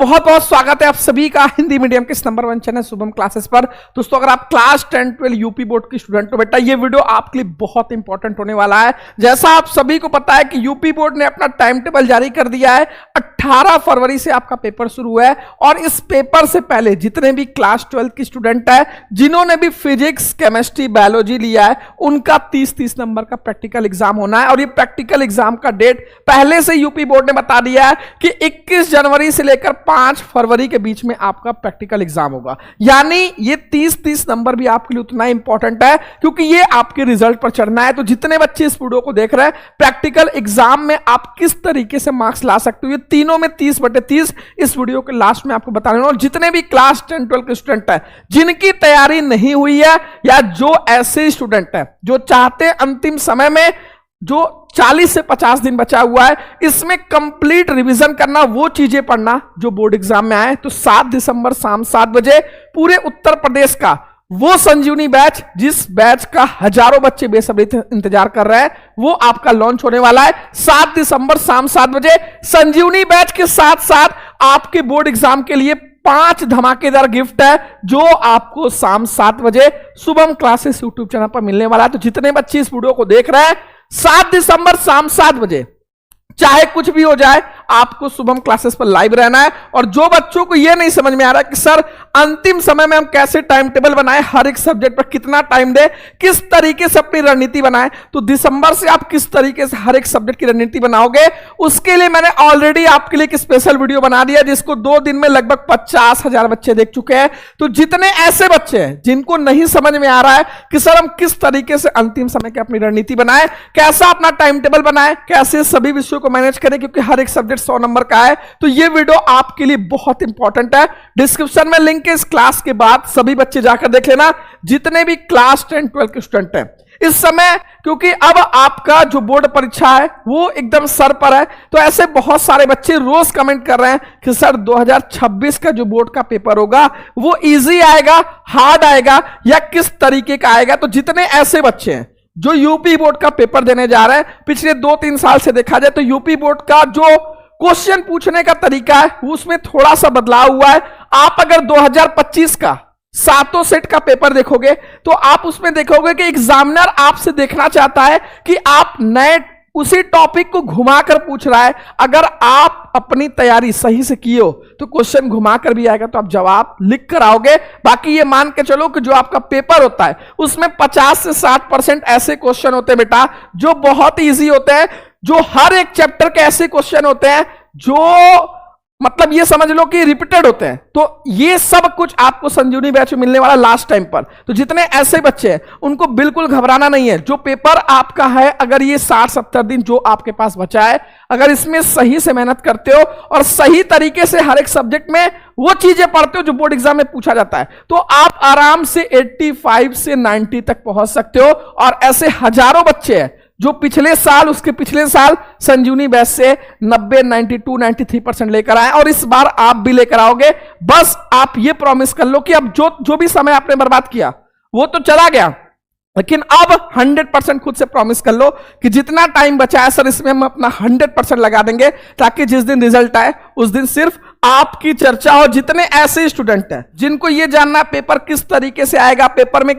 बहुत बहुत स्वागत है आप सभी का हिंदी मीडियम के इस नंबर 1 चैनल शुभम क्लासेस पर। दोस्तों अगर आप क्लास 10 12 यूपी बोर्ड की स्टूडेंट हो बेटा, ये वीडियो आपके लिए बहुत इंपॉर्टेंट होने वाला है। जैसा आप सभी को पता है कि यूपी बोर्ड ने अपना टाइम टेबल जारी कर दिया है। 18 फरवरी से आपका पेपर शुरू है और इस पेपर से पहले जितने भी क्लास 12 की स्टूडेंट है, जिन्होंने भी फिजिक्स, केमिस्ट्री, बायोलॉजी लिया है, उनका 30-30 नंबर का प्रैक्टिकल एग्जाम होना है। और ये प्रैक्टिकल एग्जाम का डेट पहले से यूपी बोर्ड ने बता दिया है कि 21 जनवरी से लेकर 5 फरवरी के बीच में आपका प्रैक्टिकल एग्जाम होगा। यानी ये 30-30 नंबर भी आपके लिए उतना इंपॉर्टेंट है क्योंकि ये आपके रिजल्ट पर चढ़ना है। तो जितने बच्चे इस वीडियो को देख रहे हैं, प्रैक्टिकल एग्जाम में आप किस तरीके से मार्क्स ला सकते हो, ये तीनों में 30/30 इस वीडियो के लास्ट में आपको बताने वाला हूं। और जितने भी क्लास 10 12 के स्टूडेंट है, जिनकी तैयारी नहीं हुई है या जो ऐसे स्टूडेंट है जो चाहते हैं अंतिम समय में जो 40 से 50 दिन बचा हुआ है, इसमें कंप्लीट रिवीजन करना, वो चीजें पढ़ना जो बोर्ड एग्जाम में आए, तो 7 दिसंबर शाम 7 बजे पूरे उत्तर प्रदेश का वो संजीवनी बैच, जिस बैच का हजारों बच्चे बेसब्री इंतजार कर रहे हैं, वो आपका लॉन्च होने वाला है 7 दिसंबर शाम 7 बजे। संजीवनी बैच के साथ साथ आपके बोर्ड एग्जाम के लिए 5 धमाकेदार गिफ्ट है जो आपको शाम 7 बजे शुभम क्लासेस यूट्यूब चैनल पर मिलने वाला है। तो जितने बच्चे इस वीडियो को देख रहे हैं, 7 दिसंबर शाम 7 बजे, चाहे कुछ भी हो जाए, आपको शुभम क्लासेस पर लाइव रहना है। और जो बच्चों को यह नहीं समझ में आ रहा कि सर अंतिम समय में हम कैसे टाइम टेबल बनाएं, हर एक सब्जेक्ट पर कितना टाइम दे, किस तरीके से अपनी रणनीति बनाएं, तो दिसंबर से आप किस तरीके से हर एक सब्जेक्ट की रणनीति बनाओगे, उसके लिए मैंने ऑलरेडी आपके लिए एक स्पेशल वीडियो बना दिया जिसको 2 दिन में लगभग 50,000 बच्चे देख चुके हैं। तो जितने ऐसे बच्चे हैं जिनको नहीं समझ में आ रहा है कि सर हम किस तरीके से अंतिम समय की अपनी रणनीति बनाएं, कैसा अपना टाइम टेबल बनाएं, कैसे सभी विषयों को मैनेज करें, क्योंकि हर एक सब्जेक्ट 100 नंबर का है, तो ये वीडियो आपके लिए बहुत इंपॉर्टेंट है। डिस्क्रिप्शन में लिंक है, इस क्लास के बाद सभी बच्चे जाकर देख लेना, जितने भी क्लास 10 12 के स्टूडेंट हैं इस समय, क्योंकि अब आपका जो बोर्ड परीक्षा है वो एकदम सर पर है। तो ऐसे बहुत सारे बच्चे रोज कमेंट कर रहे हैं कि सर 2026 का जो बोर्ड का पेपर होगा वो इजी आएगा, हार्ड आएगा, या किस तरीके का आएगा। तो जितने ऐसे बच्चे हैं जो यूपी बोर्ड का पेपर देने जा रहे हैं, पिछले 2-3 साल से देखा जाए तो यूपी बोर्ड का जो क्वेश्चन पूछने का तरीका है उसमें थोड़ा सा बदलाव हुआ है। आप अगर 2025 का 7 सेट का पेपर देखोगे तो आप उसमें देखोगे कि एग्जामिनर आपसे देखना चाहता है कि आप नए उसी टॉपिक को घुमाकर पूछ रहा है। अगर आप अपनी तैयारी सही से किए हो तो क्वेश्चन घुमाकर भी आएगा तो आप जवाब लिख कर आओगे। बाकी ये मान के चलो कि जो आपका पेपर होता है उसमें 50 से 60% ऐसे क्वेश्चन होते हैं बेटा जो बहुत इजी होते हैं, जो हर एक चैप्टर के ऐसे क्वेश्चन होते हैं जो मतलब ये समझ लो कि रिपीटेड होते हैं। तो ये सब कुछ आपको संजीवनी बैच में मिलने वाला लास्ट टाइम पर। तो जितने ऐसे बच्चे हैं उनको बिल्कुल घबराना नहीं है। जो पेपर आपका है, अगर ये 60-70 दिन जो आपके पास बचा है, अगर इसमें सही से मेहनत करते हो और सही तरीके से हर एक सब्जेक्ट में वो चीजें पढ़ते हो जो बोर्ड एग्जाम में पूछा जाता है, तो आप आराम से 85 से 90 तक पहुंच सकते हो। और ऐसे हजारों बच्चे हैं जो पिछले साल, उसके पिछले साल संजीवनी बैच से 90, 92, 93% लेकर आए और इस बार आप भी लेकर आओगे। बस आप ये प्रॉमिस कर लो कि अब जो भी समय आपने बर्बाद किया वो तो चला गया, लेकिन अब 100% खुद से प्रॉमिस कर लो कि जितना टाइम बचा है सर इसमें हम अपना 100% लगा देंगे, ताकि जिस दिन रिजल्ट आए उस दिन सिर्फ आपकी चर्चा हो। जितने ऐसे स्टूडेंट हैं जिनको ये जानना पेपर किस तरीके से आएगा, पेपर में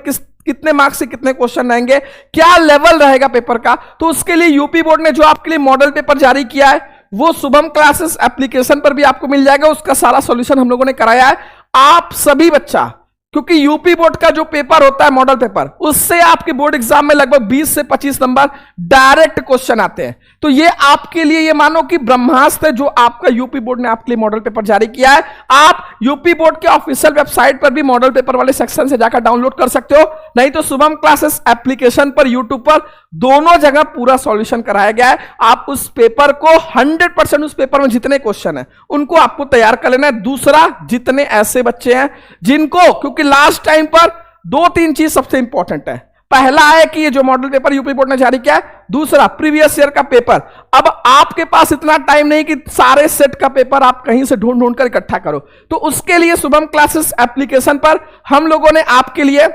कितने मार्क्स से कितने क्वेश्चन रहेंगे, क्या लेवल रहेगा पेपर का, तो उसके लिए यूपी बोर्ड ने जो आपके लिए मॉडल पेपर जारी किया है वो शुभम क्लासेस एप्लीकेशन पर भी आपको मिल जाएगा। उसका सारा सॉल्यूशन हम लोगों ने कराया है। आप सभी बच्चा, क्योंकि यूपी बोर्ड का जो पेपर होता है मॉडल पेपर, उससे आपके बोर्ड एग्जाम में लगभग 20 से 25 नंबर डायरेक्ट क्वेश्चन आते हैं। तो ये आपके लिए ये मानो कि ब्रह्मास्त्र है जो आपका यूपी बोर्ड ने आपके लिए मॉडल पेपर जारी किया है। आप यूपी बोर्ड के ऑफिशियल वेबसाइट पर भी मॉडल पेपर वाले सेक्शन से जाकर डाउनलोड कर सकते हो, नहीं तो शुभम क्लासेस एप्लीकेशन पर, यूट्यूब पर, दोनों जगह पूरा सॉल्यूशन कराया गया है। आप उस पेपर को 100%, उस पेपर में जितने क्वेश्चन है उनको आपको तैयार कर लेना है। दूसरा, जितने ऐसे बच्चे हैं जिनको, क्योंकि लास्ट टाइम पर 2-3 चीज सबसे इंपॉर्टेंट है। पहला है कि ये जो मॉडल पेपर यूपी बोर्ड ने जारी किया है, दूसरा प्रीवियस ईयर का पेपर। अब आपके पास इतना टाइम नहीं कि सारे सेट का पेपर आप कहीं से ढूंढ ढूंढ कर इकट्ठा करो, तो उसके लिए शुभम क्लासेस एप्लीकेशन पर हम लोगों ने आपके लिए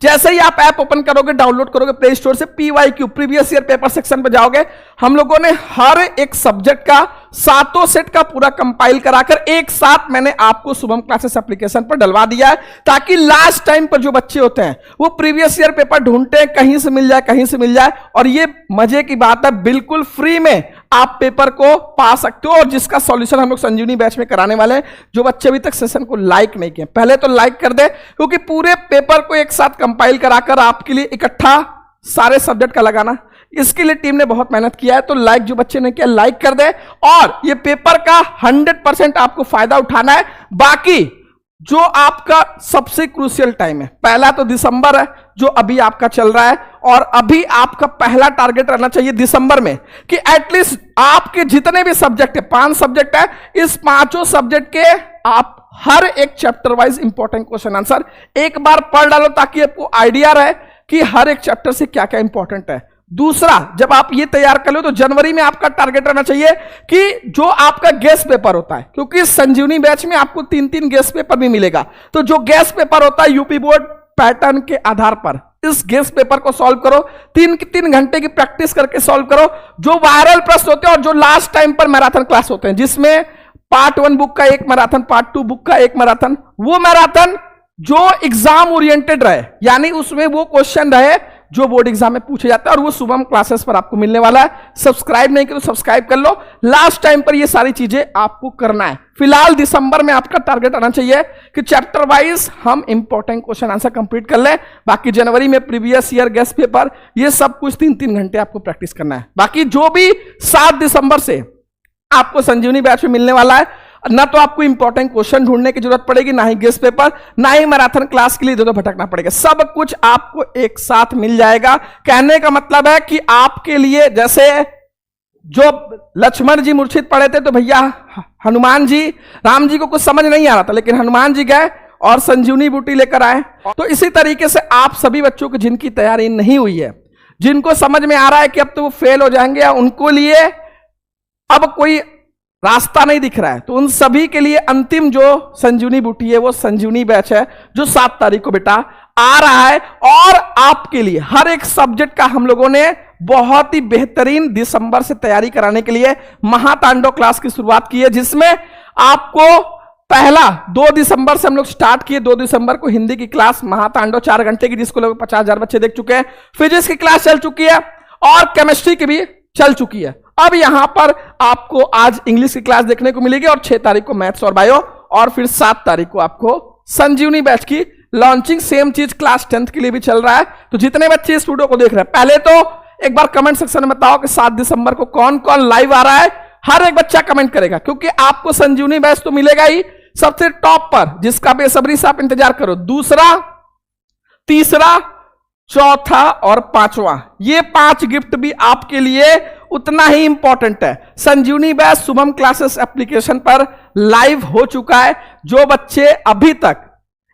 जैसे ही आप ऐप ओपन करोगे, डाउनलोड करोगे प्ले स्टोर से, PYQ previous year paper section पे जाओगे, हम लोगों ने हर एक सब्जेक्ट का 7 सेट का पूरा कंपाइल कराकर एक साथ मैंने आपको शुभम क्लासेस एप्लीकेशन पर डलवा दिया है, ताकि लास्ट टाइम पर जो बच्चे होते हैं वो प्रीवियस ईयर पेपर ढूंढते हैं, कहीं से मिल जाए कहीं से मिल जाए। और ये मजे की बात है, बिल्कुल फ्री में आप पेपर को पा सकते हो। और जिसका सॉल्यूशन हम लोग संजीवनी बैच में कराने वाले हैं। जो बच्चे अभी तक सेशन को लाइक नहीं किए, पहले तो लाइक कर दे, क्योंकि पूरे पेपर को एक साथ कंपाइल कराकर आपके लिए इकट्ठा सारे सब्जेक्ट का लगाना, इसके लिए टीम ने बहुत मेहनत किया है। तो लाइक जो बच्चे ने किया, लाइक कर दे। और ये पेपर का 100% आपको फायदा उठाना है। बाकी जो आपका सबसे क्रूशियल टाइम है, पहला तो दिसंबर है जो अभी आपका चल रहा है, और अभी आपका पहला टारगेट रहना चाहिए दिसंबर में कि एटलीस्ट आपके जितने भी सब्जेक्ट है, 5 सब्जेक्ट है, इस 5 सब्जेक्ट के आप हर एक chapter wise important question answer एक बार पढ़ डालो, ताकि आपको आइडिया रहे कि हर एक चैप्टर से क्या क्या इंपॉर्टेंट है। दूसरा, जब आप ये तैयार कर लो तो जनवरी में आपका टारगेट रहना चाहिए कि जो आपका गेस्ट पेपर होता है, क्योंकि संजीवनी बैच में आपको 3-3 गेस्ट पेपर भी मिलेगा, तो जो गेस्ट पेपर होता है यूपी बोर्ड पैटर्न के आधार पर, इस गेस्ट पेपर को सॉल्व करो, 3 घंटे की प्रैक्टिस करके सॉल्व करो। जो वायरल प्रश्न होते हैं और जो लास्ट टाइम पर मैराथन क्लास होते हैं, जिसमें पार्ट 1 बुक का एक मैराथन, पार्ट 2 बुक का एक मैराथन, वो मैराथन जो एग्जाम ओरिएंटेड रहे, यानी उसमें वो क्वेश्चन रहे जो बोर्ड एग्जाम में पूछे जाता है, और वो शुभम क्लासेस पर आपको मिलने वाला है। सब्सक्राइब नहीं करो, सब्सक्राइब कर लो। लास्ट टाइम पर ये सारी चीजें आपको करना है। फिलहाल दिसंबर में आपका टारगेट आना चाहिए कि चैप्टर वाइज हम इंपॉर्टेंट क्वेश्चन आंसर कंप्लीट कर लें। बाकी जनवरी में प्रीवियस ईयर गेस्ट पेपर, ये सब कुछ 3-3 घंटे आपको प्रैक्टिस करना है। बाकी जो भी 7 दिसंबर से आपको संजीवनी बैच में मिलने वाला है, ना तो आपको इंपॉर्टेंट क्वेश्चन ढूंढने की जरूरत पड़ेगी, ना ही गेस्ट पेपर, ना ही मैराथन क्लास के लिए इधर भटकना पड़ेगा। सब कुछ आपको एक साथ मिल जाएगा। कहने का मतलब है कि आपके लिए, जैसे जो लक्ष्मण जी मूर्छित पड़े थे तो भैया हनुमान जी, राम जी को कुछ समझ नहीं आ रहा था, लेकिन हनुमान जी गए और संजीवनी बूटी लेकर आए। तो इसी तरीके से आप सभी बच्चों को जिनकी तैयारी नहीं हुई है, जिनको समझ में आ रहा है कि अब तो वो फेल हो जाएंगे या उनको लिए अब कोई रास्ता नहीं दिख रहा है, तो उन सभी के लिए अंतिम जो संजीवनी बूटी है वो संजीवनी बैच है, जो 7 तारीख को बेटा आ रहा है। और आपके लिए हर एक सब्जेक्ट का हम लोगों ने बहुत ही बेहतरीन दिसंबर से तैयारी कराने के लिए महातांडव क्लास की शुरुआत की है, जिसमें आपको पहला 2 दिसंबर से हम लोग स्टार्ट किए। 2 दिसंबर को हिंदी की क्लास महातांडव 4 घंटे की, जिसको लोग 50,000 बच्चे देख चुके हैं। फिजिक्स की क्लास चल चुकी है और केमिस्ट्री की भी चल चुकी है। अब यहां पर आपको आज इंग्लिश की क्लास देखने को मिलेगी, और 6 तारीख को मैथ्स और बायो, और फिर 7 तारीख को आपको संजीवनी बैच की लॉन्चिंग। सेम चीज क्लास 10th के लिए भी चल रहा है। तो जितने बच्चे इस वीडियो को देख रहे हैं, पहले तो एक बार कमेंट सेक्शन में बताओ कि 7 दिसंबर को कौन कौन लाइव आ रहा है। हर एक बच्चा कमेंट करेगा, क्योंकि आपको संजीवनी बैच तो मिलेगा ही सबसे टॉप पर, जिसका बेसब्री से आप इंतजार करो। दूसरा, तीसरा, चौथा और 5वां, ये 5 गिफ्ट भी आपके लिए उतना ही इंपॉर्टेंट है। संजीवनी बैच शुभम क्लासेस एप्लीकेशन पर लाइव हो चुका है। जो बच्चे अभी तक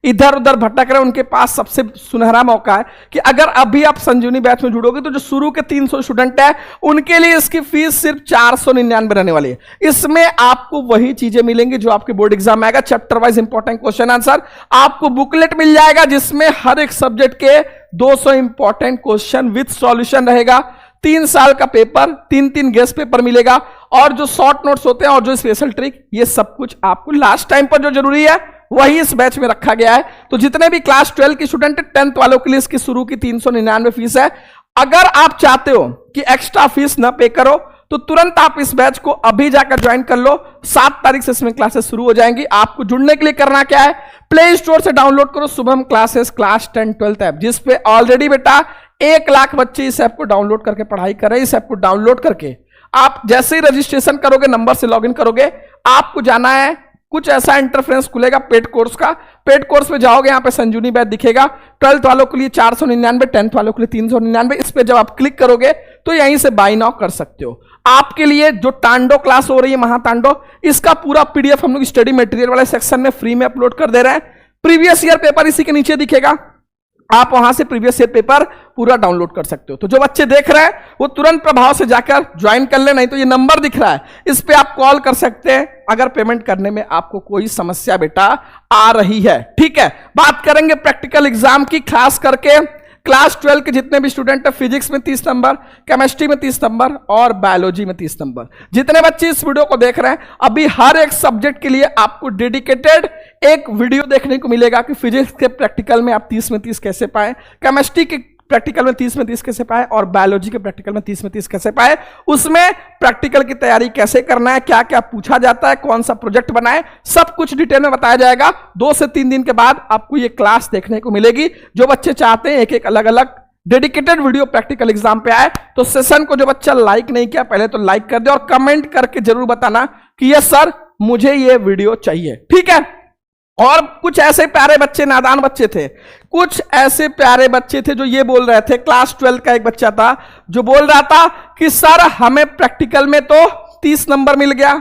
इधर उधर भटक रहे हैं, उनके पास सबसे सुनहरा मौका है कि अगर अभी आप संजीवनी बैच में जुड़ोगे तो जो शुरू के 300 स्टूडेंट है, उनके लिए इसकी फीस सिर्फ 499 रहने वाली है। इसमें आपको वही चीजें मिलेंगी जो आपके बोर्ड एग्जाम में आएगा। Chapter wise important question answer, आपको बुकलेट मिल जाएगा जिसमें हर एक सब्जेक्ट के 200 इंपॉर्टेंट क्वेश्चन विद सॉल्यूशन रहेगा। 3 साल का पेपर, 3-3 गेस्ट पेपर मिलेगा, और जो शॉर्ट नोट्स होते हैं और जो स्पेशल ट्रिक, ये सब कुछ आपको लास्ट टाइम पर जो जरूरी है वही इस बैच में रखा गया है। तो जितने भी क्लास 12 की स्टूडेंट, 10th वालों के लिए इसकी शुरू की 399 फीस है। अगर आप चाहते हो कि एक्स्ट्रा फीस ना पे करो, तो तुरंत आप इस बैच को अभी जाकर ज्वाइन कर लो। 7 तारीख से इसमें क्लासेस शुरू हो जाएंगी। आपको जुड़ने के लिए करना क्या है, प्ले स्टोर से डाउनलोड करो Shubham classes class 10 12th app, जिसपे ऑलरेडी बेटा 1 लाख बच्चे इस ऐप को डाउनलोड करके पढ़ाई कर रहे हैं। इस ऐप को डाउनलोड करके आप जैसे ही रजिस्ट्रेशन करोगे, नंबर से लॉगिन करोगे, आपको जाना है, कुछ ऐसा इंटरफेरेंस खुलेगा पेड कोर्स का। पेड कोर्स पे जाओगे, यहाँ पे संजीवनी बैच दिखेगा। 12th वालों के लिए 499, 10th वालों के लिए 399। इस पे जब आप क्लिक करोगे तो यहीं से बाय नाउ कर सकते हो। आपके लिए जो तांडव क्लास हो रही है, महातांडव, इसका पूरा पीडीएफ हम लोग स्टडी मटेरियल वाले सेक्शन में फ्री में अपलोड कर दे रहे हैं। प्रीवियस ईयर पेपर इसी के नीचे दिखेगा। आप वहां से प्रीवियस ईयर पेपर पूरा डाउनलोड कर सकते हो। तो जो बच्चे देख रहे हैं वो तुरंत प्रभाव से जाकर ज्वाइन कर ले, नहीं तो ये नंबर दिख रहा है, इस पे आप कॉल कर सकते हैं अगर पेमेंट करने में आपको कोई समस्या बेटा आ रही है। ठीक है, बात करेंगे प्रैक्टिकल एग्जाम की, खास करके क्लास 12 के जितने भी स्टूडेंट है, फिजिक्स में 30 नंबर, केमिस्ट्री में 30 नंबर और बायोलॉजी में 30 नंबर। जितने बच्चे इस वीडियो को देख रहे हैं, अभी हर एक सब्जेक्ट के लिए आपको डेडिकेटेड एक वीडियो देखने को मिलेगा कि फिजिक्स के प्रैक्टिकल में आप 30 में 30 कैसे पाए, केमिस्ट्री के प्रैक्टिकल में 30 में 30 कैसे पाए और बायोलॉजी के प्रैक्टिकल में 30 में 30 कैसे पाए, उसमें प्रैक्टिकल की तैयारी कैसे करना है, क्या क्या पूछा जाता है, कौन सा प्रोजेक्ट बनाए, सब कुछ डिटेल में बताया जाएगा। 2 से 3 दिन के बाद आपको ये क्लास देखने को मिलेगी। जो बच्चे चाहते हैं एक एक अलग अलग डेडिकेटेड वीडियो प्रैक्टिकल एग्जाम पे आए, तो सेशन को जो बच्चा लाइक नहीं किया पहले तो लाइक कर दे और कमेंट करके जरूर बताना कि यस सर मुझे ये वीडियो चाहिए। ठीक है, और कुछ ऐसे प्यारे बच्चे, नादान बच्चे थे, कुछ ऐसे प्यारे बच्चे थे जो ये बोल रहे थे, क्लास 12 का एक बच्चा था जो बोल रहा था कि सर हमें प्रैक्टिकल में तो 30 नंबर मिल गया,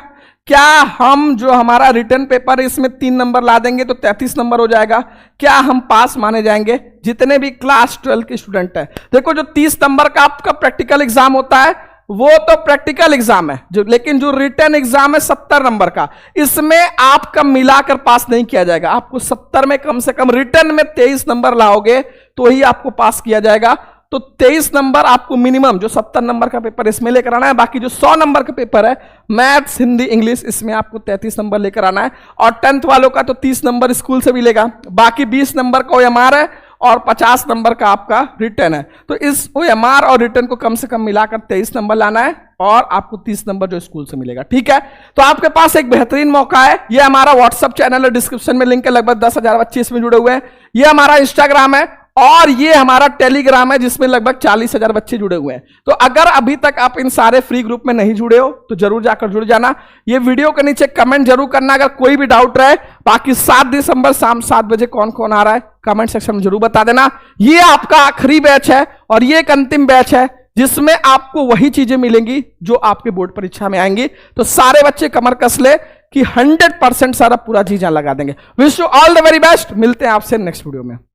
क्या हम जो हमारा रिटर्न पेपर है इसमें 3 नंबर ला देंगे तो 33 नंबर हो जाएगा, क्या हम पास माने जाएंगे? जितने भी क्लास 12 के स्टूडेंट है, देखो जो 30 नंबर का आपका प्रैक्टिकल एग्जाम होता है वो तो प्रैक्टिकल एग्जाम है, लेकिन जो रिटर्न एग्जाम है 70 नंबर का, इसमें आपका मिलाकर पास नहीं किया जाएगा। आपको 70 में कम से कम रिटर्न में 23 नंबर लाओगे तो ही आपको पास किया जाएगा। तो 23 नंबर आपको मिनिमम, जो 70 नंबर का पेपर इसमें लेकर आना है। बाकी जो 100 नंबर का पेपर है, मैथ्स, हिंदी, इंग्लिश, इसमें आपको 33 नंबर लेकर आना है। और 10th वालों का तो 30 नंबर स्कूल से मिलेगा, बाकी 20 नंबर का OMR है और 50 नंबर का आपका रिटर्न है। तो इस OMR और रिटर्न को कम से कम मिलाकर 23 नंबर लाना है और आपको 30 नंबर जो स्कूल से मिलेगा। ठीक है, तो आपके पास एक बेहतरीन मौका है। ये हमारा व्हाट्सएप चैनल है, डिस्क्रिप्शन में लिंक है, लगभग 10,000 बच्चे इसमें जुड़े हुए हैं। ये हमारा इंस्टाग्राम है और ये हमारा टेलीग्राम है जिसमें लगभग 40,000 बच्चे जुड़े हुए हैं। तो अगर अभी तक आप इन सारे फ्री ग्रुप में नहीं जुड़े हो तो जरूर जाकर जुड़ जाना। ये वीडियो के नीचे कमेंट जरूर करना अगर कोई भी डाउट रहे। बाकी 7 दिसंबर शाम 7 बजे कौन कौन आ रहा है कमेंट सेक्शन में जरूर बता देना। ये आपका आखिरी बैच है और ये एक अंतिम बैच है जिसमें आपको वही चीजें मिलेंगी जो आपके बोर्ड परीक्षा में आएंगी। तो सारे बच्चे कमर कस ले कि 100% सारा पूरा चीजें लगा देंगे। Wish you all the very best. मिलते हैं आपसे नेक्स्ट वीडियो में।